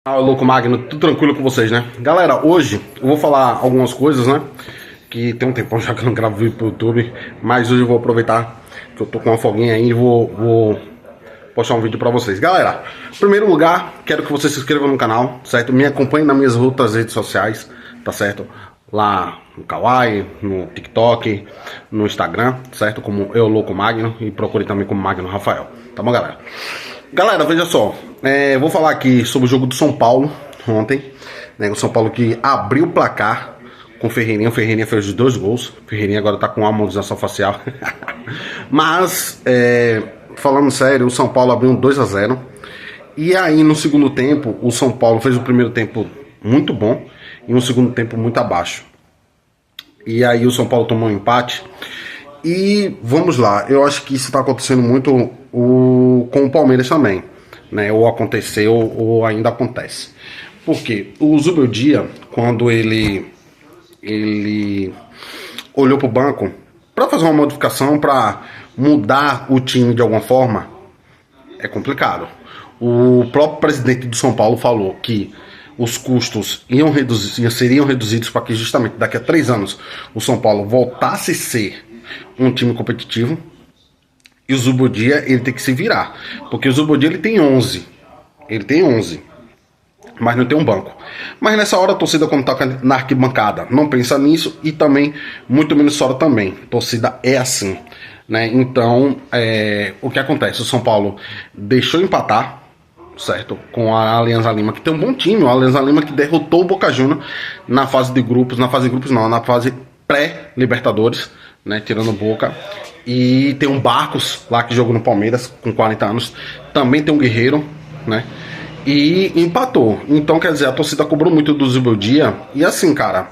Ah, louco Magno, tudo tranquilo com vocês, né? Galera, hoje eu vou falar algumas coisas, né? Que tem um tempão já que eu não gravo vídeo pro YouTube, mas hoje eu vou aproveitar que eu tô com uma folguinha aí e vou postar um vídeo pra vocês. Galera, em primeiro lugar, quero que você se inscreva no canal, certo? Me acompanhe nas minhas outras redes sociais, tá certo? Lá no Kawaii, no TikTok, no Instagram, certo? Como Eu Louco Magno, e procure também como Magno Rafael, tá bom, galera? Galera, veja só, vou falar aqui sobre o jogo do São Paulo ontem, né? O São Paulo que abriu o placar com o Ferreirinha. O Ferreirinha fez os 2 gols. O Ferreirinha agora tá com harmonização facial. Mas, falando sério, o São Paulo abriu um 2-0. E aí no segundo tempo, o São Paulo fez o primeiro tempo muito bom e um segundo tempo muito abaixo. E aí o São Paulo tomou um empate. E vamos lá, eu acho que isso está acontecendo muito com o Palmeiras também, né? Ou aconteceu ou ainda acontece. Porque o Zubeldia, quando ele olhou para o banco para fazer uma modificação, para mudar o time de alguma forma, é complicado. O próprio presidente do São Paulo falou que os custos seriam reduzidos para que justamente daqui a 3 anos o São Paulo voltasse a ser um time competitivo. E o Zubeldia, ele tem que se virar, porque o Zubeldia ele tem 11, mas não tem um banco. Mas nessa hora a torcida, quando tá na arquibancada, não pensa nisso, e também muito menos hora também. A torcida é assim, né? Então, o que acontece? O São Paulo deixou empatar, certo? Com a Alianza Lima, que tem um bom time. O Alianza Lima que derrotou o Boca Juniors na fase de grupos, na fase pré-Libertadores, né? Tirando o Boca. E tem um Barcos lá que jogou no Palmeiras com 40 anos. Também tem um Guerreiro, né? E empatou. Então, quer dizer, a torcida cobrou muito do Zubeldia. E assim, cara,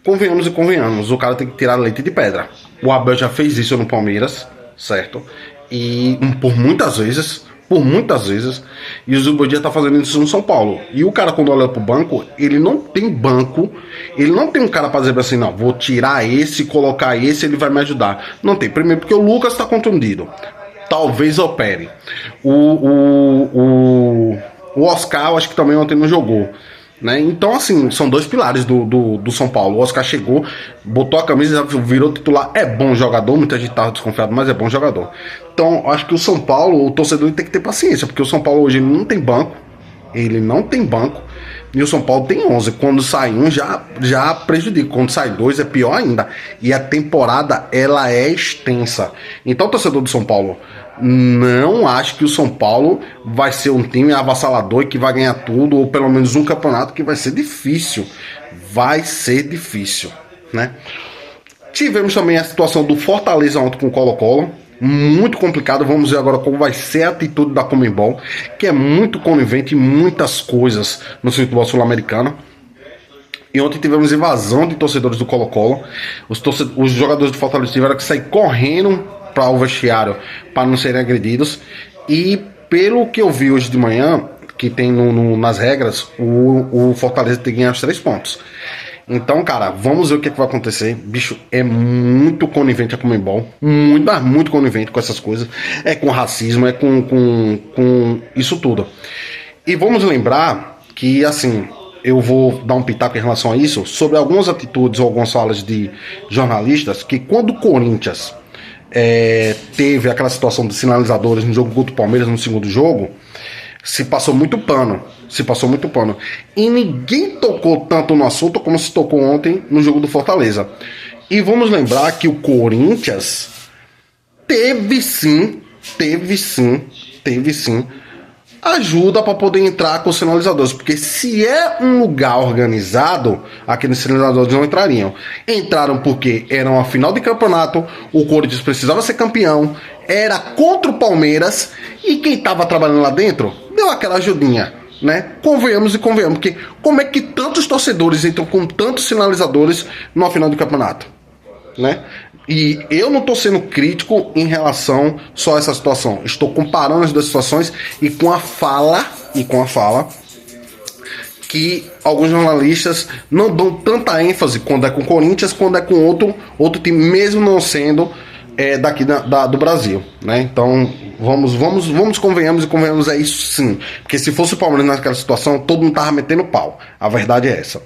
convenhamos, o cara tem que tirar leite de pedra. O Abel já fez isso no Palmeiras, certo? E por muitas vezes, e o Zubeldia tá fazendo isso no São Paulo. E o cara, quando olha pro banco, ele não tem banco, ele não tem um cara pra dizer assim, não, vou tirar esse, colocar esse, ele vai me ajudar. Não tem. Primeiro porque o Lucas tá contundido, talvez opere. O Oscar, eu acho que também ontem não jogou, né? Então, assim, são 2 pilares do São Paulo. O Oscar chegou, botou a camisa, virou titular. É bom jogador, muita gente tava desconfiado, mas é bom jogador. Então, acho que o São Paulo, o torcedor tem que ter paciência, porque o São Paulo hoje ele não tem banco, e o São Paulo tem 11. Quando sai um, já prejudica. Quando sai 2, é pior ainda. E a temporada, ela é extensa. Então, o torcedor do São Paulo, não acho que o São Paulo vai ser um time avassalador e que vai ganhar tudo, ou pelo menos um campeonato que vai ser difícil. Né? Tivemos também a situação do Fortaleza ontem com o Colo-Colo. Muito complicado. Vamos ver agora como vai ser a atitude da Conmebol, que é muito conivente em muitas coisas no futebol sul-americano. E ontem tivemos invasão de torcedores do Colo-Colo. Os jogadores do Fortaleza tiveram que sair correndo para o vestiário para não serem agredidos. E pelo que eu vi hoje de manhã, que tem nas regras, o Fortaleza tem que ganhar os 3 pontos. Então, cara, vamos ver o que vai acontecer. Bicho, é muito conivente a Conmebol, muito conivente com essas coisas. É com racismo, é com isso tudo. E vamos lembrar que, assim, eu vou dar um pitaco em relação a isso, sobre algumas atitudes ou algumas falas de jornalistas, que quando o Corinthians teve aquela situação de sinalizadores no jogo contra o Palmeiras, no segundo jogo, se passou muito pano. E ninguém tocou tanto no assunto como se tocou ontem no jogo do Fortaleza. E vamos lembrar que o Corinthians teve sim ajuda para poder entrar com os sinalizadores, porque se é um lugar organizado, aqueles sinalizadores não entrariam. Entraram porque era uma final de campeonato, o Corinthians precisava ser campeão, era contra o Palmeiras, e quem estava trabalhando lá dentro deu aquela ajudinha, né? Convenhamos, porque como é que tantos torcedores entram com tantos sinalizadores numa final de campeonato, né? E eu não estou sendo crítico em relação só a essa situação. Estou comparando as 2 situações e com a fala que alguns jornalistas não dão tanta ênfase quando é com o Corinthians, quando é com outro time, mesmo não sendo daqui do Brasil, né? Então convenhamos e convenhamos, é isso sim. Porque se fosse o Palmeiras naquela situação, todo mundo tava metendo pau. A verdade é essa.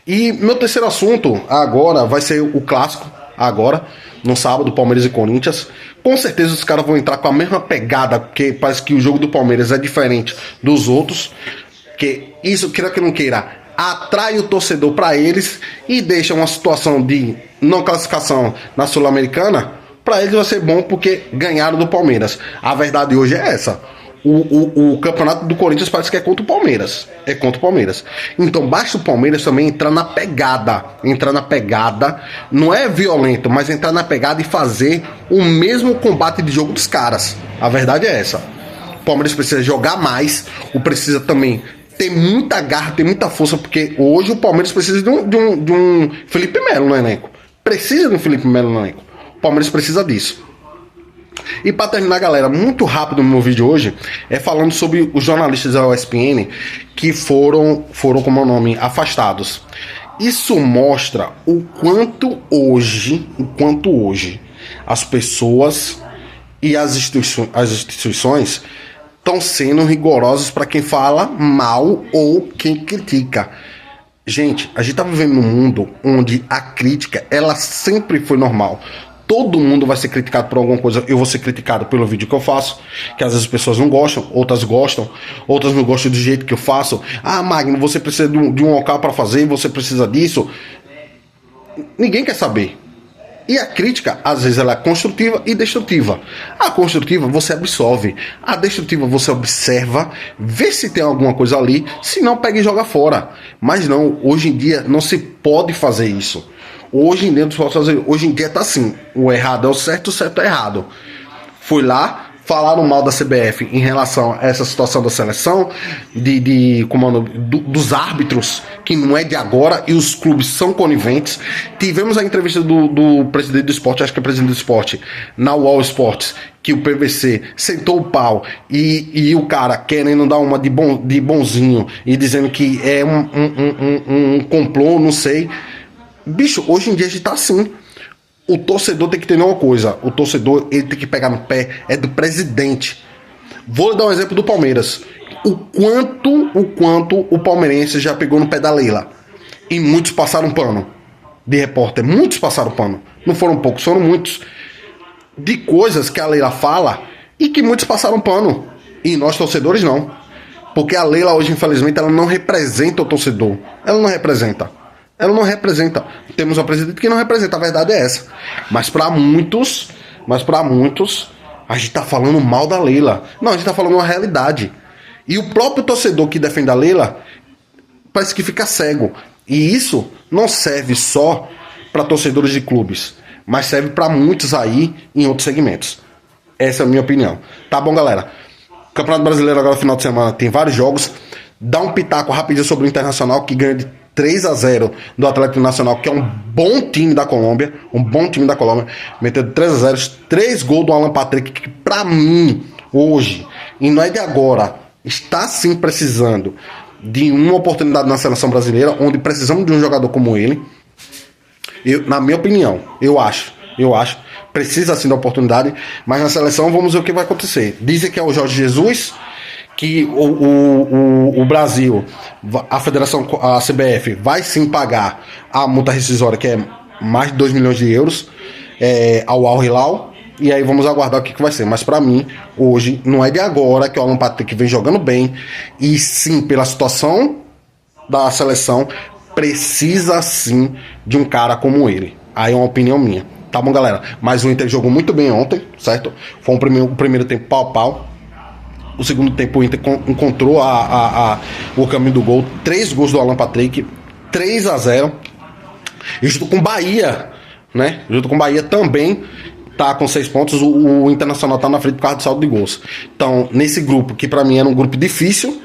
E meu terceiro assunto agora vai ser o clássico, agora, no sábado, Palmeiras e Corinthians. Com certeza os caras vão entrar com a mesma pegada, porque parece que o jogo do Palmeiras é diferente dos outros. Que isso, queira que não queira, atrai o torcedor para eles e deixa uma situação de não classificação na Sul-Americana. Para eles vai ser bom porque ganharam do Palmeiras. A verdade hoje é essa. O campeonato do Corinthians parece que é contra o Palmeiras. É contra o Palmeiras. Então basta o Palmeiras também entrar na pegada. Entrar na pegada. Não é violento, mas entrar na pegada e fazer o mesmo combate de jogo dos caras. A verdade é essa. O Palmeiras precisa jogar mais. O precisa também ter muita garra, ter muita força. Porque hoje o Palmeiras precisa de um Felipe Melo no elenco. Precisa de um Felipe Melo no elenco. O Palmeiras precisa disso. E para terminar, galera, muito rápido no meu vídeo hoje, é falando sobre os jornalistas da ESPN que foram como é o nome, afastados. Isso mostra o quanto hoje as pessoas e as instituições estão sendo rigorosas para quem fala mal ou quem critica. Gente, a gente tá vivendo num mundo onde a crítica, ela sempre foi normal. Todo mundo vai ser criticado por alguma coisa. Eu vou ser criticado pelo vídeo que eu faço, que às vezes as pessoas não gostam, outras gostam, outras não gostam do jeito que eu faço. Ah, Magno, você precisa de um local para fazer, você precisa disso. Ninguém quer saber. E a crítica, às vezes, ela é construtiva e destrutiva. A construtiva você absorve, a destrutiva você observa, vê se tem alguma coisa ali, se não, pega e joga fora. Mas não, hoje em dia não se pode fazer isso. Hoje em dia tá assim, o errado é o certo é errado. Fui lá, falaram mal da CBF em relação a essa situação da seleção, dos árbitros, que não é de agora, e os clubes são coniventes. Tivemos a entrevista do presidente do esporte, acho que é presidente do esporte, na UOL Esportes, que o PVC sentou o pau e o cara querendo dar uma de bonzinho e dizendo que é um complô, não sei. Bicho, hoje em dia a gente tá assim. O torcedor tem que entender uma coisa. O torcedor, ele tem que pegar no pé do presidente. Vou dar um exemplo do Palmeiras. O quanto o palmeirense já pegou no pé da Leila. E muitos passaram pano. De repórter, muitos passaram pano. Não foram poucos, foram muitos. De coisas que a Leila fala e que muitos passaram pano. E nós torcedores não. Porque a Leila hoje, infelizmente, ela não representa o torcedor. Ela não representa. Temos uma presidente que não representa, a verdade é essa. Mas para muitos, a gente tá falando mal da Leila. Não, a gente tá falando uma realidade. E o próprio torcedor que defende a Leila parece que fica cego. E isso não serve só para torcedores de clubes, mas serve para muitos aí em outros segmentos. Essa é a minha opinião. Tá bom, galera? Campeonato Brasileiro agora, final de semana, tem vários jogos. Dá um pitaco rapidinho sobre o Internacional, que ganha de 3-0 do Atlético Nacional, que é um bom time da Colômbia. Metendo 3-0, 3 gols do Alan Patrick, que pra mim, hoje, e não é de agora, está sim precisando de uma oportunidade na seleção brasileira, onde precisamos de um jogador como ele. Na minha opinião, eu acho, precisa sim da oportunidade, mas na seleção vamos ver o que vai acontecer. Dizem que é o Jorge Jesus, que o Brasil, a federação, a CBF, vai sim pagar a multa rescisória, que é mais de 2 milhões de euros, ao Al Hilal, e aí vamos aguardar o que vai ser. Mas pra mim, hoje, não é de agora que o Alan Patrick vem jogando bem, e sim, pela situação da seleção, precisa sim de um cara como ele. Aí é uma opinião minha. Tá bom, galera? Mas o Inter jogou muito bem ontem, certo? Foi o primeiro tempo pau a pau. O segundo tempo o Inter encontrou o caminho do gol. 3 gols do Alan Patrick, 3-0. E junto com o Bahia, né? Junto com o Bahia também tá com 6 pontos. O Internacional tá na frente por causa do saldo de gols. Então, nesse grupo, que pra mim era um grupo difícil,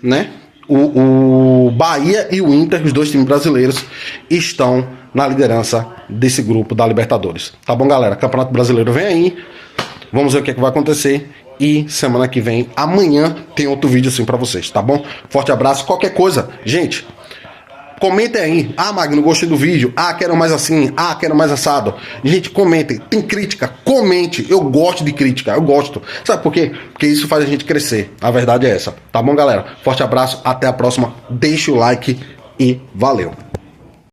né? O Bahia e o Inter, os dois times brasileiros, estão na liderança desse grupo da Libertadores. Tá bom, galera? Campeonato Brasileiro vem aí. Vamos ver o que vai acontecer. E semana que vem, amanhã, tem outro vídeo assim pra vocês, tá bom? Forte abraço. Qualquer coisa, gente, Comentem aí. Ah, Magno, gostei do vídeo. Ah, quero mais assim. Ah, quero mais assado. Gente, comentem. Tem crítica? Comente. Eu gosto de crítica. Eu gosto. Sabe por quê? Porque isso faz a gente crescer. A verdade é essa. Tá bom, galera? Forte abraço. Até a próxima. Deixa o like e valeu.